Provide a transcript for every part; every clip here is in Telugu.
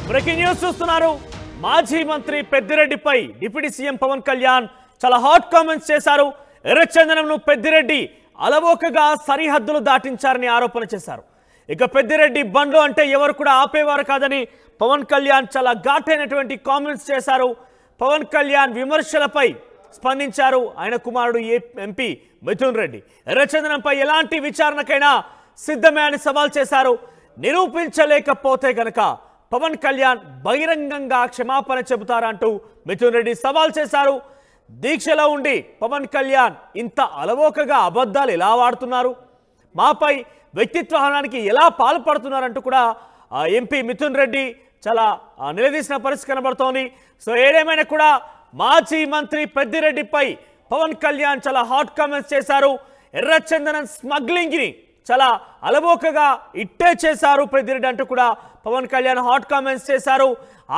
బ్రేకింగ్ న్యూస్ చూస్తున్నారు. మాజీ మంత్రి పెద్దిరెడ్డిపై డిప్యూటీ సీఎం పవన్ కళ్యాణ్ చాలా హాట్ కామెంట్స్ చేశారు. ఎర్రచందనంను పెద్దిరెడ్డి అలవోకగా సరిహద్దులు దాటించారని ఆరోపణ చేశారు. ఇక పెద్దిరెడ్డి బండ్లు అంటే ఎవరు కూడా ఆపేవారు కాదని పవన్ కళ్యాణ్ చాలా ఘాటైనటువంటి కామెంట్స్ చేశారు. పవన్ కళ్యాణ్ విమర్శలపై స్పందించారు. ఆయన కుమారుడు ఎంపీ మిథున్ రెడ్డి ఎర్రచందనంపై ఎలాంటి విచారణకైనా సిద్ధమే అని సవాల్ చేశారు. నిరూపించలేకపోతే గనక పవన్ కళ్యాణ్ బహిరంగంగా క్షమాపణ చెబుతారంటూ మిథున్ రెడ్డి సవాల్ చేశారు. దీక్షలో ఉండి పవన్ కళ్యాణ్ ఇంత అలవోకగా అబద్ధాలు ఎలా వాడుతున్నారు, మాపై వ్యక్తిత్వ హననానికి ఎలా పాల్పడుతున్నారంటూ కూడా ఎంపీ మిథున్ రెడ్డి చాలా నిలదీసిన పరిస్థితి కనబడుతోంది. సో ఏదేమైనా కూడా మాజీ మంత్రి పెద్దిరెడ్డిపై పవన్ కళ్యాణ్ చాలా హాట్ కామెంట్స్ చేశారు. ఎర్రచందనం స్మగ్లింగ్ని చాలా అలవోకగా ఇట్టే చేశారు పెద్దిరెడ్డి అంటూ కూడా పవన్ కళ్యాణ్ హాట్ కామెంట్స్ చేశారు.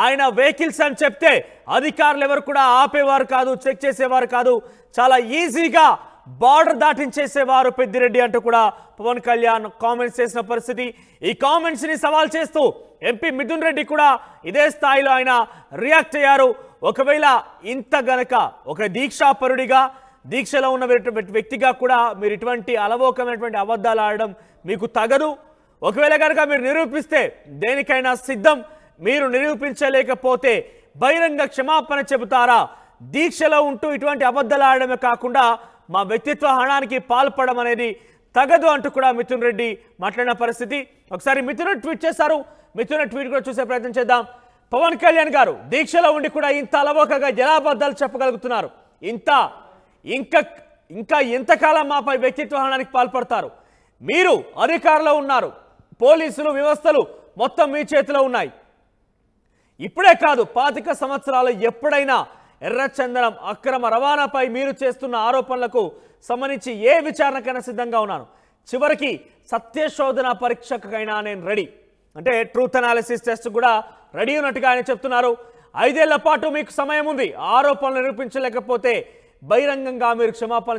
ఆయన వెహికల్స్ అని చెప్తే అధికారులు ఎవరు కూడా ఆపేవారు కాదు, చెక్ చేసేవారు కాదు, చాలా ఈజీగా బార్డర్ దాటించేసేవారు పెద్దిరెడ్డి అంటూ కూడా పవన్ కళ్యాణ్ కామెంట్స్ చేసిన పరిస్థితి. ఈ కామెంట్స్ ని సవాల్ చేస్తూ ఎంపీ మిథున్ రెడ్డి కూడా ఇదే స్థాయిలో ఆయన రియాక్ట్ అయ్యారు. ఒకవేళ ఇంత గనక ఒక దీక్షాపరుడిగా దీక్షలో ఉన్న వ్యక్తిగా కూడా మీరు ఇటువంటి అలవోకమైనటువంటి అబద్ధాలు ఆడడం మీకు తగదు. ఒకవేళ కనుక మీరు నిరూపిస్తే దేనికైనా సిద్ధం. మీరు నిరూపించలేకపోతే బహిరంగ క్షమాపణ చెబుతారా? దీక్షలో ఉంటూ ఇటువంటి అబద్ధాలు ఆడడమే కాకుండా మా వ్యక్తిత్వ హనానికి పాల్పడడం అనేది తగదు అంటూ కూడా మిథున్ రెడ్డి మాట్లాడిన పరిస్థితి. ఒకసారి మిథున్ ట్వీట్ చేశారు. మిథున్ ట్వీట్ కూడా చూసే ప్రయత్నం చేద్దాం. పవన్ కళ్యాణ్ గారు దీక్షలో ఉండి కూడా ఇంత అలవోకగా ఎలా అబద్ధాలు చెప్పగలుగుతున్నారు? ఇంకా ఎంతకాలం మాపై వ్యక్తిత్వ హనానికి పాల్పడతారు? మీరు అధికారంలో ఉన్నారు, పోలీసులు వ్యవస్థలు మొత్తం మీ చేతిలో ఉన్నాయి. ఇప్పుడే కాదు 25 సంవత్సరాలు ఎప్పుడైనా ఎర్రచందనం అక్రమ రవాణాపై మీరు చేస్తున్న ఆరోపణలకు సంబంధించి ఏ విచారణకైనా సిద్ధంగా ఉన్నాను. చివరికి సత్యశోధన పరీక్షకైనా నేను రెడీ, అంటే ట్రూత్ అనాలిసిస్ టెస్ట్ కూడా రెడీ ఉన్నట్టుగా ఆయన చెప్తున్నారు. 5 ఏళ్ల పాటు మీకు సమయం ఉంది. ఆరోపణలు నిరూపించలేకపోతే బహిరంగంగా మీరు క్షమాపణ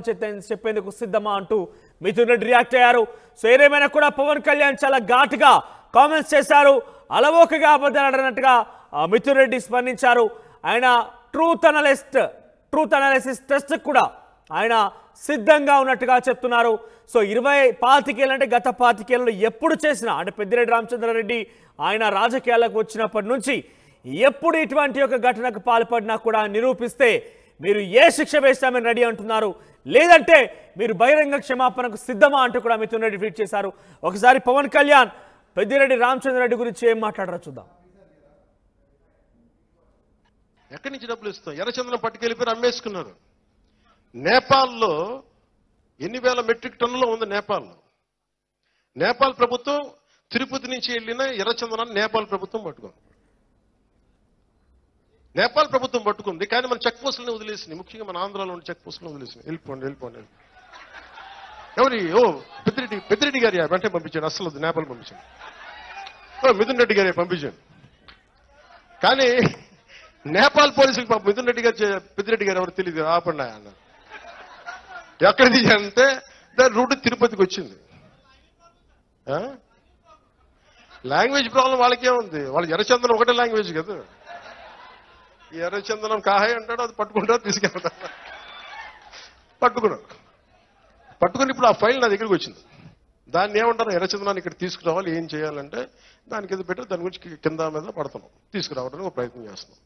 చెప్పేందుకు సిద్ధమా అంటూ మిథున్ రెడ్డి రియాక్ట్ అయ్యారు. సో ఏదేమైనా కూడా పవన్ కళ్యాణ్ చాలా ఘాటుగా కామెంట్స్ చేశారు. అలవోకగా అబద్ధాలన్నట్టుగా మిథున్ రెడ్డి స్పందించారు. ఆయన ట్రూత్ అనాలిసిస్ టెస్ట్ కూడా ఆయన సిద్ధంగా ఉన్నట్టుగా చెప్తున్నారు. సో 25 ఏళ్ళు అంటే గత 25 ఏళ్ళు ఎప్పుడు చేసినా, అంటే పెద్దిరెడ్డి రామచంద్రారెడ్డి ఆయన రాజకీయాలకు వచ్చినప్పటి నుంచి ఎప్పుడు ఇటువంటి ఒక ఘటనకు పాల్పడినా కూడా నిరూపిస్తే మీరు ఏ శిక్ష వేస్తామని రెడీ అంటున్నారు, లేదంటే మీరు బహిరంగ క్షమాపణకు సిద్ధమా అంటూ కూడా మిథున్ రెడ్డి ట్వీట్ చేశారు. ఒకసారి పవన్ కళ్యాణ్ పెద్దిరెడ్డి రామచంద్రారెడ్డి గురించి ఏం మాట్లాడారో చూద్దాం. ఎక్కడి నుంచి డబ్బులు ఇస్తాం? ఎర్రచందనం పట్టుకెళ్ళిపోయి అమ్మేసుకున్నారు. నేపాల్లో ఎన్ని వేల మెట్రిక్ టన్నులో ఉంది నేపాల్లో. నేపాల్ ప్రభుత్వం తిరుపతి నుంచి వెళ్ళిన ఎర్రచందనాన్ని నేపాల్ ప్రభుత్వం పట్టుకుంది. నేపాల్ ప్రభుత్వం పట్టుకుంది, కానీ మన చెక్ పోస్టులను వదిలేసింది. ముఖ్యంగా మన ఆంధ్రాలో ఉన్న చెక్ పోస్టులను వదిలేసింది. వెళ్ళిపోండి. పెద్దిరెడ్డి గారి వెంటనే పంపించాడు. అసలు నేపాల్ పంపించాడు. మిథున్ రెడ్డి గారి పంపించాడు. కానీ నేపాల్ పోలీసులకు మిథున్ రెడ్డి గారు పెద్దిరెడ్డి గారు ఎవరు తెలియదు, ఆపండి అన్నారు. ఎక్కడ దిగారంటే దాని రూట్ తిరుపతికి వచ్చింది. లాంగ్వేజ్ ప్రాబ్లం వాళ్ళకే ఉంది. వాళ్ళకి ఎర్రచందనం ఒకటే లాంగ్వేజ్ కదా. ఈ ఎర్రచందనం కాహాయ్ అంటాడు, అది పట్టుకుంటాడు, తీసుకెళ్తాడు. పట్టుకుని ఇప్పుడు ఆ ఫైల్ నా దగ్గరికి వచ్చింది. దాన్ని ఏమంటారు, ఎర్రచందనాన్ని ఇక్కడ తీసుకురావాలి, ఏం చేయాలంటే దానికి ఏదో పెట్టి దాని గురించి కింద మీద పడుతున్నాం, తీసుకురావడానికి ఒక ప్రయత్నం చేస్తున్నాం.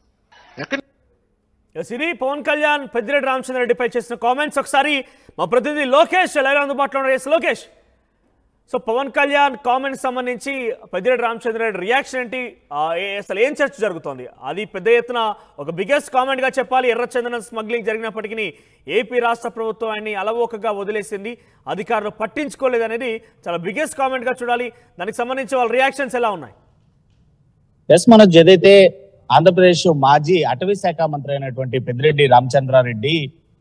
ఇది పవన్ కళ్యాణ్ పెద్దిరెడ్డి రామచంద్రారెడ్డిపై చేసిన కామెంట్స్. ఒకసారి మా ప్రతినిధి లోకేష్ లైవ్ అందుబాటులో ఉన్నారు. లోకేష్, సో పవన్ కళ్యాణ్ కామెంట్స్ సంబంధించి పెద్దిరెడ్డి రామచంద్రారెడ్డి రియాక్షన్ ఏంటి? అసలు ఏం చర్చ జరుగుతోంది? అది పెద్ద ఎత్తున ఒక బిగ్గెస్ట్ కామెంట్ గా చెప్పాలి. ఎర్రచందనం స్మగ్లింగ్ జరిగినప్పటికీ ఏపీ రాష్ట్ర ప్రభుత్వం ఆయన్ని అలవోకగా వదిలేసింది, అధికారులు పట్టించుకోలేదు అనేది చాలా బిగ్గెస్ట్ కామెంట్ గా చూడాలి. దానికి సంబంధించి వాళ్ళ రియాక్షన్స్ ఎలా ఉన్నాయి? మనకు ఏదైతే ఆంధ్రప్రదేశ్ మాజీ అటవీ శాఖ మంత్రి అయినటువంటి పెద్దిరెడ్డి రామచంద్రారెడ్డి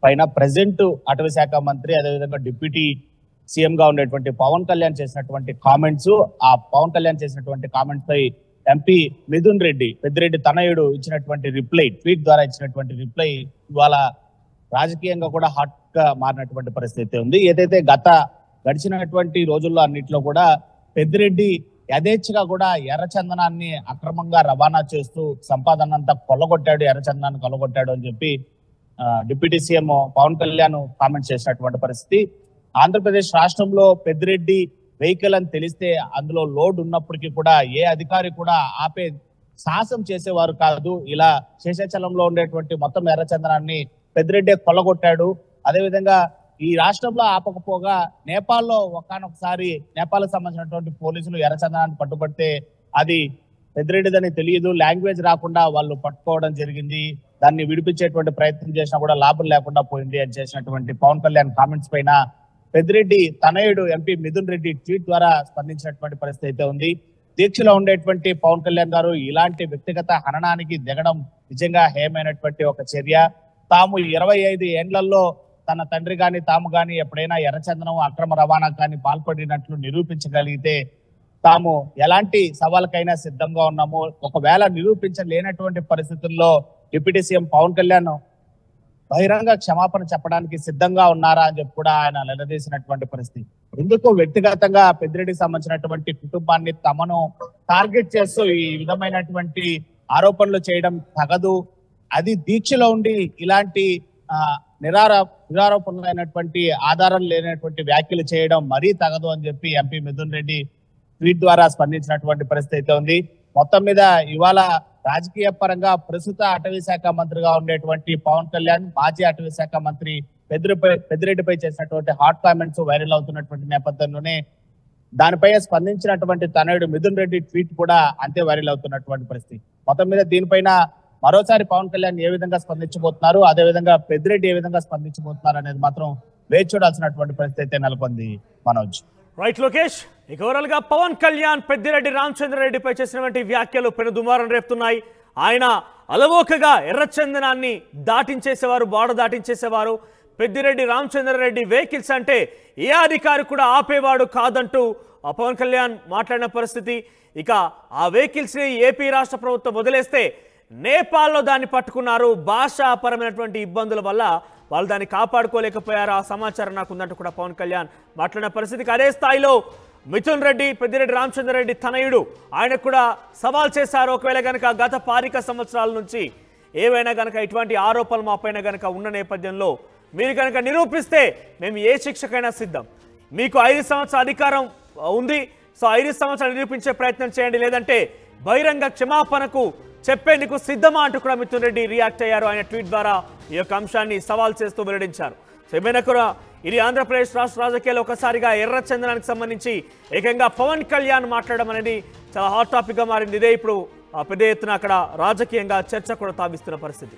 పైన ప్రెసెంట్ అటవీ శాఖ మంత్రి, అదేవిధంగా డిప్యూటీ సీఎం గా ఉండేటువంటి పవన్ కళ్యాణ్ చేసినటువంటి కామెంట్స్, ఆ పవన్ కళ్యాణ్ చేసినటువంటి కామెంట్స్ పై ఎంపీ మిథున్ రెడ్డి, పెద్దిరెడ్డి తనయుడు ఇచ్చినటువంటి రిప్లై, ట్వీట్ ద్వారా ఇచ్చినటువంటి రిప్లై ఇవాళ రాజకీయంగా కూడా హాట్ గా మారినటువంటి పరిస్థితి ఉంది. ఏదైతే గడిచినటువంటి రోజుల్లో అన్నింటిలో కూడా పెద్దిరెడ్డి యథేచ్ఛగా కూడా ఎర్రచందనాన్ని అక్రమంగా రవాణా చేస్తూ సంపాదన అంతా కొల్లగొట్టాడు, ఎర్రచందనాన్ని కొల్లగొట్టాడు అని చెప్పి deputy CM Pawan Kalyan comment చేసినటువంటి పరిస్థితి. ఆంధ్రప్రదేశ్ రాష్ట్రంలో పెద్దిరెడ్డి వెహికల్ అని తెలిస్తే అందులో లోడ్ ఉన్నప్పటికీ కూడా ఏ అధికారి కూడా ఆపే సాహసం చేసేవారు కాదు. ఇలా శేషాచలంలో ఉండేటువంటి మొత్తం ఎర్రచందనాన్ని పెద్దిరెడ్డి కొల్లగొట్టాడు. అదేవిధంగా ఈ రాష్ట్రంలో ఆపకపోగా నేపాల్లో ఒకానొకసారి నేపాల్కి సంబంధించినటువంటి పోలీసులు ఎర్రచందనాన్ని పట్టుబడితే అది పెద్దిరెడ్డిదని తెలియదు, లాంగ్వేజ్ రాకుండా వాళ్ళు పట్టుకోవడం జరిగింది. దాన్ని విడిపించేటువంటి ప్రయత్నం చేసినా కూడా లాభం లేకుండా పోయింది అని చేసినటువంటి పవన్ కళ్యాణ్ కామెంట్స్ పైన పెద్దిరెడ్డి తనయుడు ఎంపీ మిథున్ రెడ్డి ట్వీట్ ద్వారా స్పందించినటువంటి పరిస్థితి అయితే ఉంది. దీక్షలో ఉండేటువంటి పవన్ కళ్యాణ్ గారు ఇలాంటి వ్యక్తిగత హననానికి దిగడం నిజంగా హేయమైనటువంటి ఒక చర్య. తాము 25 ఏండ్లలో తన తండ్రి గాని తాము గాని ఎప్పుడైనా ఎర్రచందనం అక్రమ రవాణా కానీ పాల్పడినట్లు నిరూపించగలిగితే తాము ఎలాంటి సవాళ్ళకైనా సిద్ధంగా ఉన్నాము. ఒకవేళ నిరూపించలేనటువంటి పరిస్థితుల్లో డిప్యూటీ సీఎం పవన్ కళ్యాణ్ బహిరంగ క్షమాపణ చెప్పడానికి సిద్ధంగా ఉన్నారా అని చెప్పి కూడా ఆయన నిలదీసినటువంటి పరిస్థితి. ఎందుకు వ్యక్తిగతంగా పెద్దిరెడ్డికి సంబంధించినటువంటి కుటుంబాన్ని తమను టార్గెట్ చేస్తూ ఈ విధమైనటువంటి ఆరోపణలు చేయడం తగదు. అది దీక్షలో ఉండి ఇలాంటి నిరారోపణలైనటువంటి ఆధారం లేనటువంటి వ్యాఖ్యలు చేయడం మరీ తగదు అని చెప్పి ఎంపీ మిథున్ రెడ్డి ట్వీట్ ద్వారా స్పందించినటువంటి పరిస్థితి అయితే ఉంది. మొత్తం మీద ఇవాళ రాజకీయ పరంగా ప్రస్తుత అటవీ శాఖ మంత్రిగా ఉండేటువంటి పవన్ కళ్యాణ్ మాజీ అటవీ శాఖ మంత్రి పెద్దిరెడ్డిపై చేసినటువంటి హాట్ కామెంట్స్ వైరల్ అవుతున్నటువంటి నేపథ్యంలోనే దానిపై స్పందించినటువంటి తనయుడు మిథున్ రెడ్డి ట్వీట్ కూడా అంతే వైరల్ అవుతున్నటువంటి పరిస్థితి. మొత్తం మీద దీనిపైన మరోసారి పవన్ కళ్యాణ్ ఏ విధంగా స్పందించబోతున్నారు, అదేవిధంగా పెద్దిరెడ్డి ఏ విధంగా స్పందించబోతున్నారు అనేది మాత్రం వేచి చూడాల్సినటువంటి పరిస్థితి అయితే నెలకొంది. మనోజ్. రైట్ లోకేష్, ఇక ఓవరాల్ గా పవన్ కళ్యాణ్ పెద్దిరెడ్డి రామచంద్రారెడ్డిపై చేసినటువంటి వ్యాఖ్యలు పెను దుమారం రేపుతున్నాయి. ఆయన అలవోకగా ఎర్రచందనాన్ని దాటించేసేవారు, బాడ దాటించేసేవారు. పెద్దిరెడ్డి రామచంద్రారెడ్డి వెహికల్స్ అంటే ఏ అధికారి కూడా ఆపేవాడు కాదంటూ పవన్ కళ్యాణ్ మాట్లాడిన పరిస్థితి. ఇక ఆ వెహికల్స్ ని ఏపీ రాష్ట్ర ప్రభుత్వం వదిలేస్తే నేపాల్లో దాన్ని పట్టుకున్నారు. భాషాపరమైనటువంటి ఇబ్బందుల వల్ల వాళ్ళు దాన్ని కాపాడుకోలేకపోయారు. ఆ సమాచారం నాకు ఉందంటూ కూడా పవన్ కళ్యాణ్ మాట్లాడిన పరిస్థితికి అదే స్థాయిలో మిథున్ రెడ్డి పెద్దిరెడ్డి రామచంద్రారెడ్డి తనయుడు ఆయన కూడా సవాల్ చేశారు. ఒకవేళ కనుక గత 5 సంవత్సరాల నుంచి ఏవైనా కనుక ఇటువంటి ఆరోపణలు మా పైన కనుక ఉన్న నేపథ్యంలో మీరు కనుక నిరూపిస్తే మేము ఏ శిక్షకైనా సిద్ధం. మీకు 5 సంవత్సరాల అధికారం ఉంది, సో 5 సంవత్సరాలు నిరూపించే ప్రయత్నం చేయండి, లేదంటే బహిరంగ క్షమాపణకు చెప్పేందుకు సిద్ధమా అంటూ కూడా మిథున్ రెడ్డి రియాక్ట్ అయ్యారు. ఆయన ట్వీట్ ద్వారా ఈ యొక్క అంశాన్ని సవాల్ చేస్తూ వెల్లడించారు. సో ఏమైనా కూడా ఇది ఆంధ్రప్రదేశ్ రాష్ట్ర రాజకీయాల్లో ఒకసారిగా ఎర్రచందనానికి సంబంధించి ఏకంగా పవన్ కళ్యాణ్ మాట్లాడడం అనేది చాలా హాట్ టాపిక్గా మారింది. ఇదే ఇప్పుడు పెద్ద ఎత్తున అక్కడ రాజకీయంగా చర్చ కూడా తావిస్తున్న పరిస్థితి.